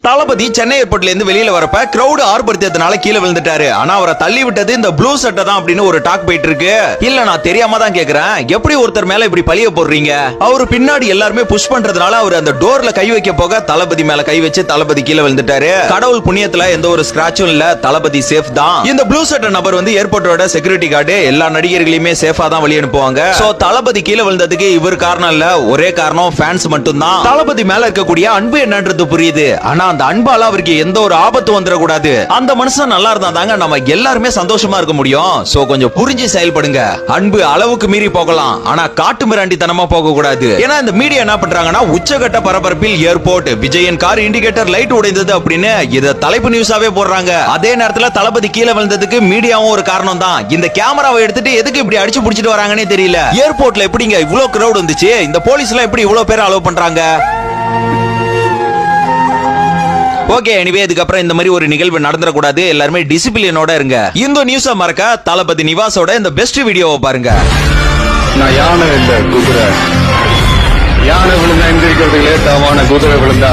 தளபதி சென்னை ஏர்போர்ட்ல இருந்து வெளியில வரப்ப கிரௌட் ஆர்ப்பரித்ததுனால கீழே விழுந்துட்டாரு. ஆனா அவரை தள்ளி விட்டது இந்த ப்ளூ சட்டை தான் அப்படின்னு ஒரு டாக் போயிட்டு இருக்கு. இல்ல நான் தெரியாம தான் கேக்குறேன், எப்படி ஒருத்தர் மேல இப்படி பழிய போடுறீங்க? அவரு பின்னாடி எல்லாருமே புஷ் பண்றதுனால அவர் அந்த டோர்ல கை வைக்க போக தளபதி மேல கை வச்சு தளபதி கீழே விழுந்துட்டாரு. கடவுள் புண்ணியத்துல எந்த ஒரு ஸ்கிராச்சும் இல்ல, தளபதி சேஃப் தான். இந்த ப்ளூ சட்டை நபர் வந்து ஏர்போர்ட்டோட செக்யூரிட்டி கார்டு, எல்லா நடிகர்களையுமே சேஃபா தான் வழி அனுப்புவாங்க. சோ தளபதி கீழே விழுந்ததுக்கு இவர் காரணம் இல்ல, ஒரே காரணம் ஃபேன்ஸ் மட்டும் தான். தளபதி மேல இருக்கக்கூடிய அன்பு என்னன்றது புரியுது, ஆனா அந்த அன்பால அவருக்கு எந்த ஒரு ஆபத்து வந்துடக்கூடாது. அந்த மனுஷன் நல்லா இருந்தா தாங்க நம்ம எல்லாருமே சந்தோஷமா இருக்க முடியும். சோ கொஞ்சம் புரிஞ்சு செயல்படுங்க. அன்பு அளவுக்கு மீறி போகலாம், ஆனா காட்டு மிராண்டித்தனமா போக கூடாது. ஏன்னா இந்த மீடியா என்ன பண்றாங்கன்னா, உச்சகட்ட பரபரப்பில் ஏர்போர்ட் விஜயின் கார் இண்டிகேட்டர் லைட் உடைந்தது அப்படின்னு இத தலைப்பு நியூஸாவே போடுறாங்க. அதே நேரத்துல தளபதி கீழே விழுந்ததுக்கு மீடியாவும் ஒரு காரணம் தான். இந்த கேமராவை எடுத்துட்டு எதுக்கு இப்படி அடிச்சு புடிச்சிட்டு வராங்கன்னே தெரியல. ஏர்போர்ட்ல எப்படிங்க இவ்வளவு கிரௌட் வந்துச்சு? இந்த போலீஸ் எல்லாம் எப்படி இவ்வளவு பேர் அலோவ் பண்றாங்க? ஓகே, எனிவே இதுக்கப்புறம் இந்த மாதிரி ஒரு நிகழ்வு நடந்துடக்கூடாது. எல்லாருமே டிசிப்ளினோட இருங்க. இந்த நியூஸை மறக்க தளபதி நிவாஸோட இந்த பெஸ்ட் வீடியோவை பாருங்க. நான் யானை இல்ல குதிரை. யானை விழுந்தா எந்திரிக்கிறதுக்கு லேட்டாவான, குதிரை விழுந்தா